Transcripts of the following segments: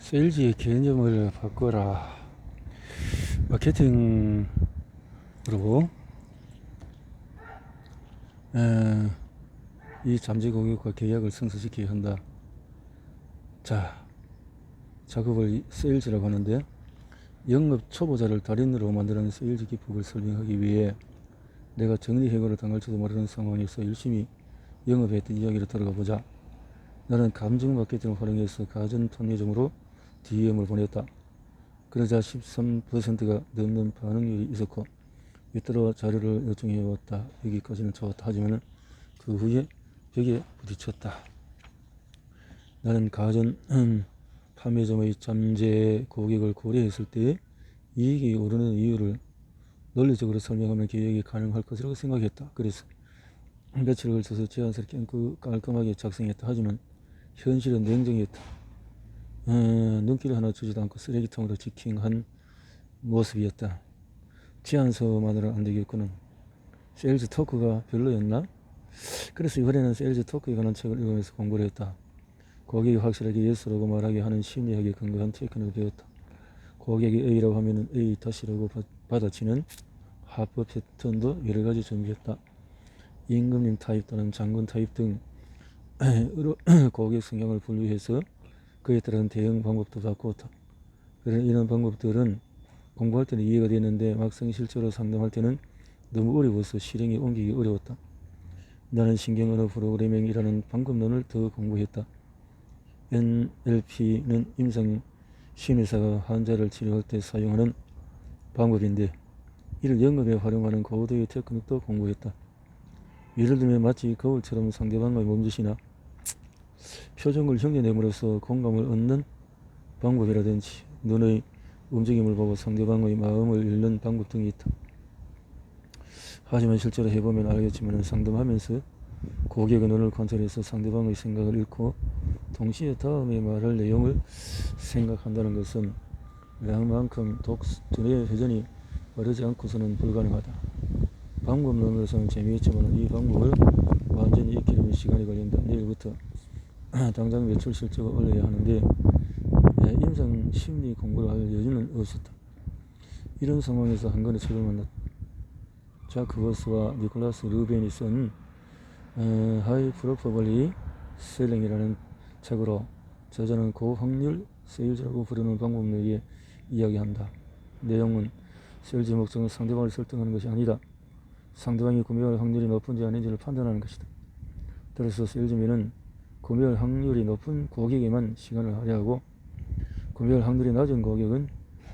세일즈의 개념을 바꿔라. 마케팅으로 이 잠재 고객과 계약을 성사시키게 한다. 자, 작업을 세일즈라고 하는데, 영업 초보자를 달인으로 만드는 세일즈 기법을 설명하기 위해 내가 정리해고를 당할지도 모르는 상황에서 열심히 영업했던 이야기로 들어가 보자. 나는 감정 마케팅을 활용해서 가전 판매점으로 DM을 보냈다. 그러자 13%가 넘는 반응률이 있었고 잇따라 자료를 요청해왔다. 여기까지는 좋았다. 하지만 그 후에 벽에 부딪혔다. 나는 가전 판매점의 잠재 고객을 고려했을 때 이익이 오르는 이유를 논리적으로 설명하면 계획이 가능할 것이라고 생각했다. 그래서 며칠을 걸쳐서 제안서를 깔끔하게 작성했다. 하지만 현실은 냉정했다. 눈길 하나 주지도 않고 쓰레기통으로 직행한 모습이었다. 제안서만으로는 안 되겠구나. 세일즈 토크가 별로였나? 그래서 이번에는 세일즈 토크에 관한 책을 읽으면서 공부를 했다. 고객이 확실하게 예스라고 말하게 하는 심리학에 근거한 테크닉을 배웠다. 고객이 A라고 하면 A 다시라고 받아치는 합법 패턴도 여러가지 준비했다. 임금님 타입 또는 장군 타입 등으로 고객 성향을 분류해서 그에 따른 대응 방법도 바꾸었다. 이런 방법들은 공부할 때는 이해가 되는데 막상 실제로 상담할 때는 너무 어려워서 실행에 옮기기 어려웠다. 나는 신경언어 프로그래밍이라는 방법론을 더 공부했다. NLP는 임상 심리사가 환자를 치료할 때 사용하는 방법인데 이를 영업에 활용하는 고도의 테크닉도 공부했다. 예를 들면 마치 거울처럼 상대방의 몸짓이나 표정을 흉내내므로써 공감을 얻는 방법이라든지 눈의 움직임을 보고 상대방의 마음을 읽는 방법 등이 있다. 하지만 실제로 해보면 알겠지만 상담하면서 고객의 눈을 관찰해서 상대방의 생각을 읽고 동시에 다음에 말할 내용을 생각한다는 것은 량만큼 두뇌의 회전이 빠르지 않고서는 불가능하다. 방법론으로서는 재미있지만 이 방법을 완전히 익히려면 시간이 걸린다. 내일부터 당장 매출 실적을 올려야 하는데 임상 심리 공부를 할 여유는 없었다. 이런 상황에서 한 권의 책을 만났다. 자크 버스와 니콜라스 르벤이 쓴 하이 프로퍼블리 셀링이라는 책으로 저자는 고확률 세일즈라고 부르는 방법에 의해 이야기한다. 내용은 세일즈 목적은 상대방을 설득하는 것이 아니다. 상대방이 구매할 확률이 높은지 아닌지를 판단하는 것이다. 따라서 세일즈맨은 구매할 확률이 높은 고객에만 시간을 할애하고 구매할 확률이 낮은 고객은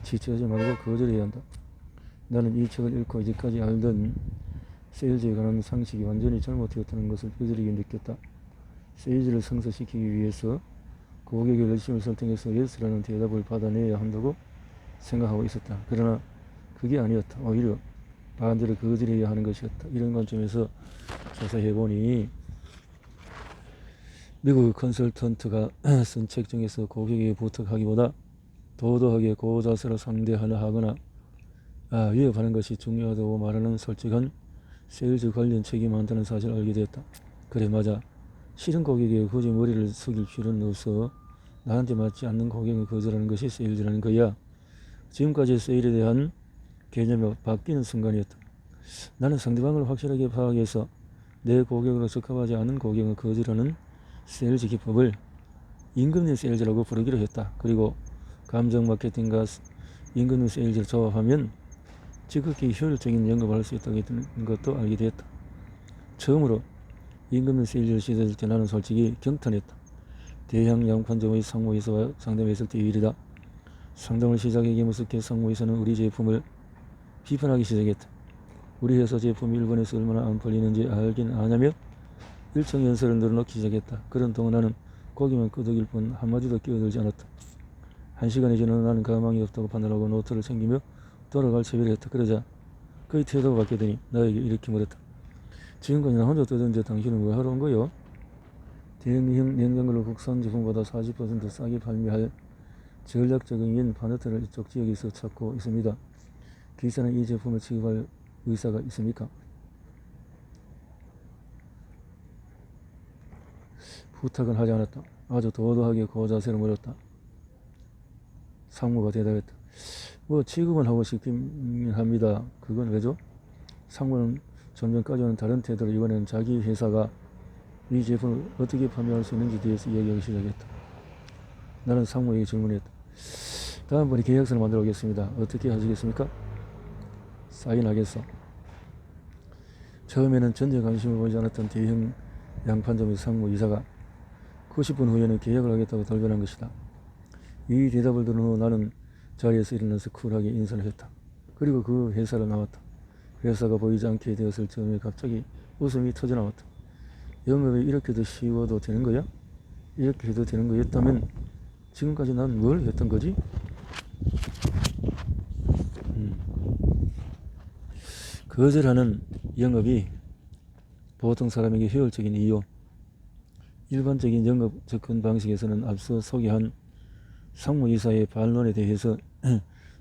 지체하지 말고 거절해야 한다. 나는 이 책을 읽고 이제까지 알던 세일즈에 관한 상식이 완전히 잘못되었다는 것을 뼈저리게 느꼈다. 세일즈를 성사시키기 위해서 고객의 열심을 설득해서 예스라는 대답을 받아내야 한다고 생각하고 있었다. 그러나 그게 아니었다. 오히려 반대로 거절해야 하는 것이었다. 이런 관점에서 조사해보니 미국 컨설턴트가 쓴 책 중에서 고객에게 부탁하기보다 도도하게 고자세로 상대하거나 위협하는 것이 중요하다고 말하는 솔직한 세일즈 관련 책이 많다는 사실을 알게 되었다. 그래 맞아. 싫은 고객에게 굳이 머리를 숙일 필요는 없어. 나한테 맞지 않는 고객을 거절하는 것이 세일즈라는 거야. 지금까지 세일에 대한 개념이 바뀌는 순간이었다. 나는 상대방을 확실하게 파악해서 내 고객으로 적합하지 않은 고객을 거절하는 세일즈 기법을 임금님 세일즈라고 부르기로 했다. 그리고 감정 마케팅과 임금님 세일즈를 조합하면 지극히 효율적인 영업을 할 수 있다는 것도 알게 되었다. 처음으로 임금님 세일즈를 시도했을 때 나는 솔직히 경탄했다. 대형 양판점의 상무에서 상담했을 때의 일이다. 상담을 시작하기 무섭게 상무에서는 우리 제품을 비판하기 시작했다. 우리 회사 제품이 일본에서 얼마나 안 팔리는지 알긴 아냐며 일정 연설을 늘어놓기 시작했다. 그런 동안 나는 고기만 끄덕일 뿐 한마디도 끼어들지 않았다. 1시간이 지나도 나는 가망이 없다고 판단하고 노트를 챙기며 돌아갈 채비를 했다. 그러자 그의 태도가 바뀌더니 나에게 이렇게 물었다. 지금까지 나 혼자 떠드는데 당신은 왜 하러 온 거요? 대형형 냉장고를 국산 제품보다 40% 싸게 판매할 전략적인 파트너를 이쪽 지역에서 찾고 있습니다. 기사는 이 제품을 취급할 의사가 있습니까? 부탁은 하지 않았다. 아주 도도하게 고자세로 물었다. 상무가 대답했다. 뭐 취급은 하고 싶긴 합니다. 그건 왜죠? 상무는 좀 전까지는 다른 태도로 이번에는 자기 회사가 이 제품을 어떻게 판매할 수 있는지에 대해서 이야기하기 시작했다. 나는 상무에게 질문했다. 다음번에 계약서를 만들어 오겠습니다. 어떻게 하시겠습니까? 사인하겠어. 처음에는 전혀 관심을 보이지 않았던 대형 양판점의 상무 이사가 90분 후에는 계약을 하겠다고 돌변한 것이다. 이 대답을 들은 후 나는 자리에서 일어나서 쿨하게 인사를 했다. 그리고 그 회사를 나왔다. 회사가 보이지 않게 되었을 즈음에 갑자기 웃음이 터져나왔다. 영업이 이렇게도 쉬워도 되는 거야? 이렇게 해도 되는 거였다면 지금까지 난 뭘 했던 거지? 거절하는 영업이 보통 사람에게 효율적인 이유. 일반적인 영업 접근 방식에서는 앞서 소개한 상무이사의 반론에 대해서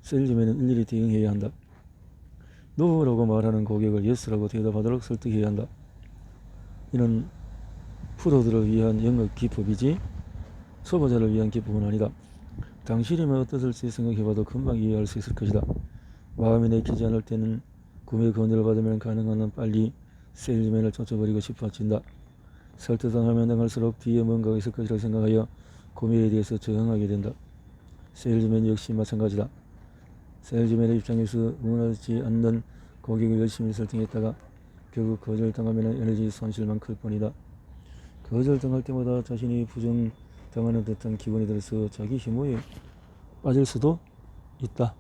세일즈맨은 일일이 대응해야 한다. 노라고 말하는 고객을 예스라고 대답하도록 설득해야 한다. 이는 프로들을 위한 영업 기법이지 초보자를 위한 기법은 아니다. 당신이면 어떠실지 생각해봐도 금방 이해할 수 있을 것이다. 마음이 내키지 않을 때는 구매 권유를 받으면 가능한 한 빨리 세일즈맨을 쫓아버리고 싶어진다. 설득당하면 당할수록 뒤에 뭔가가 있을 것이라고 생각하여 구매에 대해서 저항하게 된다. 세일즈맨 역시 마찬가지다. 세일즈맨의 입장에서 원하지 않는 고객을 열심히 설득했다가 결국 거절당하면 에너지 손실만 클 뿐이다. 거절당할 때마다 자신이 부정당하는 듯한 기분이 들어서 자기 혐오에 빠질 수도 있다.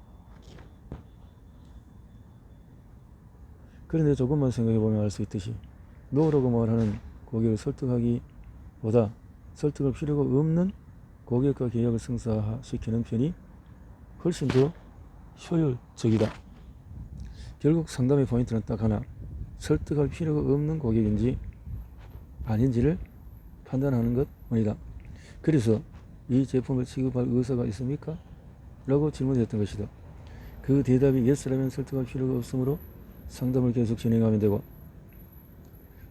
그런데 조금만 생각해보면 알 수 있듯이 노라고 말하는 고객을 설득하기보다 설득할 필요가 없는 고객과 계약을 성사시키는 편이 훨씬 더 효율적이다. 결국 상담의 포인트는 딱 하나, 설득할 필요가 없는 고객인지 아닌지를 판단하는 것뿐이다. 그래서 이 제품을 취급할 의사가 있습니까? 라고 질문했던 것이다. 그 대답이 예스라면 설득할 필요가 없으므로 상담을 계속 진행하면 되고,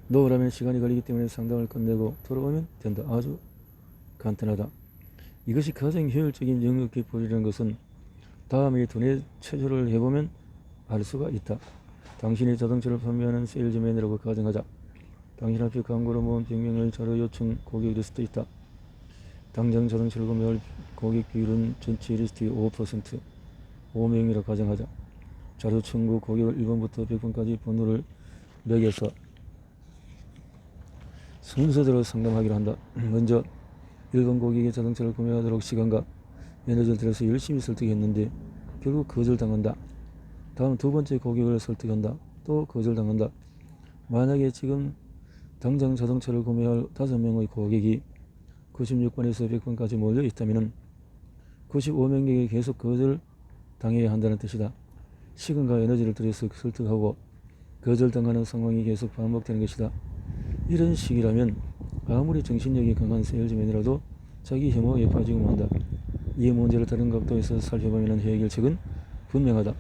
노라면 시간이 걸리기 때문에 상담을 끝내고 돌아오면 된다. 아주 간단하다. 이것이 가장 효율적인 영업 기법이라는 것은 다음에 두뇌 체조를 해보면 알 수가 있다. 당신이 자동차를 판매하는 세일즈맨이라고 가정하자. 당신 앞에 광고로 모은 100명의 자료 요청 고객 리스트 있다. 당장 자동차를 구매할 고객 비율은 전체 리스트의 5%, 5명이라 가정하자. 자료 청구 고객을 1번부터 100번까지 번호를 매겨서 순서대로 상담하기로 한다. 먼저 1번 고객이 자동차를 구매하도록 시간과 에너지를 들여서 열심히 설득했는데 결국 거절당한다. 다음 두 번째 고객을 설득한다. 또 거절당한다. 만약에 지금 당장 자동차를 구매할 5명의 고객이 96번에서 100번까지 몰려 있다면 95명에게 계속 거절당해야 한다는 뜻이다. 시간과 에너지를 들여서 설득하고 거절당하는 상황이 계속 반복되는 것이다. 이런 식이라면 아무리 정신력이 강한 세일즈맨이라도 자기 혐오에 빠지고 만다. 이 문제를 다른 각도에서 살펴보면 해결책은 분명하다.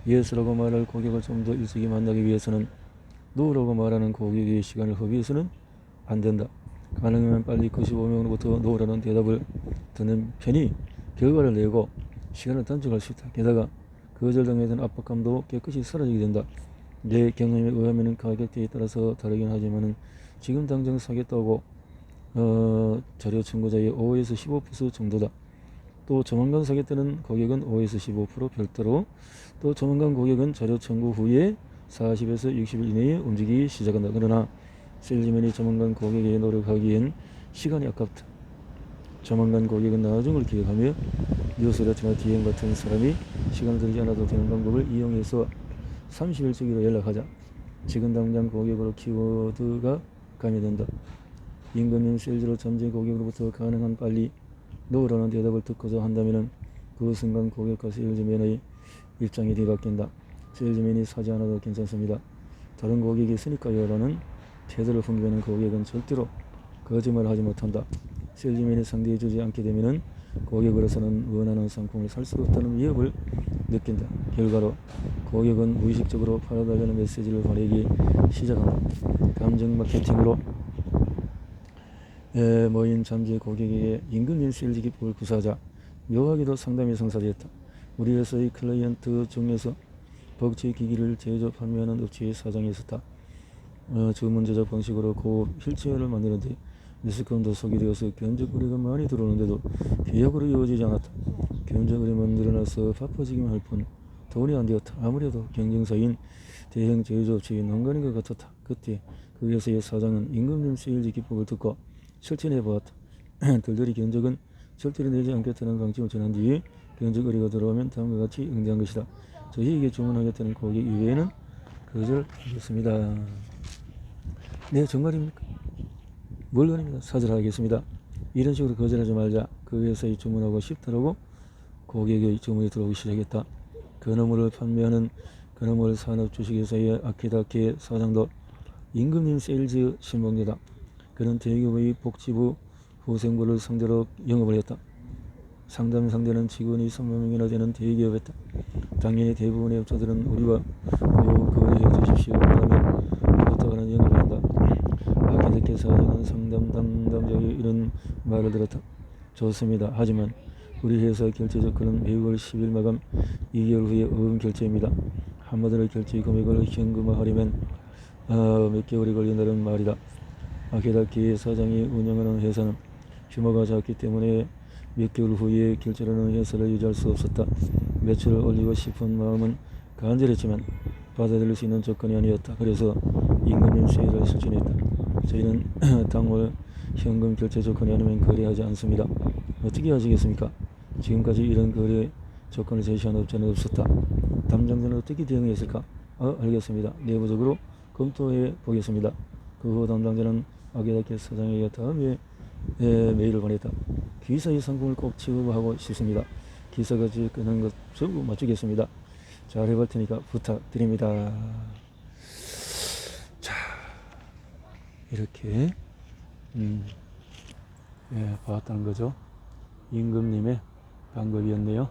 예스라고 말할 고객을 좀 더 일찍이 만나기 위해서는 노라고 말하는 고객의 시간을 허비해서는 안 된다. 가능하면 빨리 95명으로부터 노라는 대답을 듣는 편이 결과를 내고 시간을 단축할 수 있다. 게다가 거절당에 대한 압박감도 깨끗이 사라지게 된다. 내 경험에 의하면 가격대에 따라서 다르긴 하지만 지금 당장 사겠다고 자료 청구자의 5에서 15% 정도다. 또 조만간 사겠다는 고객은 5에서 15% 별도로, 또 조만간 고객은 자료 청구 후에 40에서 60일 이내에 움직이기 시작한다. 그러나 세일즈맨이 조만간 고객에게 노력하기엔 시간이 아깝다. 조만간 고객은 나중을 기억하며 뉴스레터나 DM 같은 사람이 시간을 들지 않아도 되는 방법을 이용해서 30일 주기로 연락하자. 지금 당장 고객으로 키워드가 가미된다. 임금님 세일즈로 잠재 고객으로부터 가능한 빨리 노라는 대답을 듣고자 한다면 그 순간 고객과 세일즈맨의 입장이 뒤바뀐다. 세일즈맨이 사지 않아도 괜찮습니다. 다른 고객이 있으니까요 라는 태도를 풍기는 고객은 절대로 거짓말을 하지 못한다. 세일즈맨이 상대해주지 않게 되면 고객으로서는 원하는 상품을 살 수 없다는 위협을 느낀다. 결과로 고객은 무의식적으로 팔아달라는 메시지를 보내기 시작한다. 감정 마케팅으로 모인 잠재 고객에게 임금님 세일즈 기법을 구사하자. 묘하게도 상담이 성사되었다. 우리 회사의 클라이언트 중에서 복지 기기를 제조 판매하는 업체의 사장이 있었다. 주문 제작 방식으로 고 휠체어를 만드는데 매스컴도 소개되어서 견적 거래가 많이 들어오는데도 계약으로 이루어지지 않았다. 견적 거래만 늘어나서 바빠지기만 할 뿐 돈이 안 되었다. 아무래도 경쟁사인 대형 제조업체의 난관인 것 같았다. 그때 그 회사의 사장은 임금님 세일즈 기법을 듣고 실천해 보았다. 들들이 견적은 절대로 내지 않겠다는 방침을 전한 뒤 견적 거래가 들어오면 다음과 같이 응대한 것이다. 저희에게 주문하겠다는 고객 이외에는 거절하겠습니다. 네, 정말입니까? 물론입니다. 사절하겠습니다. 이런 식으로 거절하지 말자. 그 회사에 주문하고 싶더라고 고객의 주문이 들어오기 시작했다. 그놈을 판매하는 그놈을 산업 주식회사의 아키다케 사장도 임금님 세일즈 신봉자다. 그는 대기업의 복지부 후생부를 상대로 영업을 했다. 상담 상대는 직원이 3만 명이나 되는 대기업이었다. 당연히 대부분의 업자들은 우리와 거래해 주십시오 하며 부탁하는 영업을 한다. 아키다케 사장은 상담 담당자의 이런 말을 들었다. 좋습니다. 하지만 우리 회사 결제 조건은 매월 10일 마감 2개월 후에 어음 결제입니다. 한마디로 결제 금액을 현금화하려면 몇 개월이 걸린다는 말이다. 아키다케 사장이 운영하는 회사는 규모가 작기 때문에 몇 개월 후에 결제라는 회사를 유지할 수 없었다. 매출을 올리고 싶은 마음은 간절했지만 받아들일 수 있는 조건이 아니었다. 그래서 임금님 세일을 실천했다. 저희는 당월 현금 결제 조건이 아니면 거래하지 않습니다. 어떻게 하시겠습니까? 지금까지 이런 거래 조건을 제시한 업체는 없었다. 담당자는 어떻게 대응했을까? 알겠습니다. 내부적으로 검토해 보겠습니다. 그 후 담당자는 아키다케 사장에게 다음에 메일을 보냈다. 기사의 상품을 꼭 취급하고 싶습니다. 기사가 지급하는 것 전부 맞추겠습니다. 잘 해볼 테니까 부탁드립니다. 자, 이렇게 봤다는 거죠. 임금님의 방법이었네요.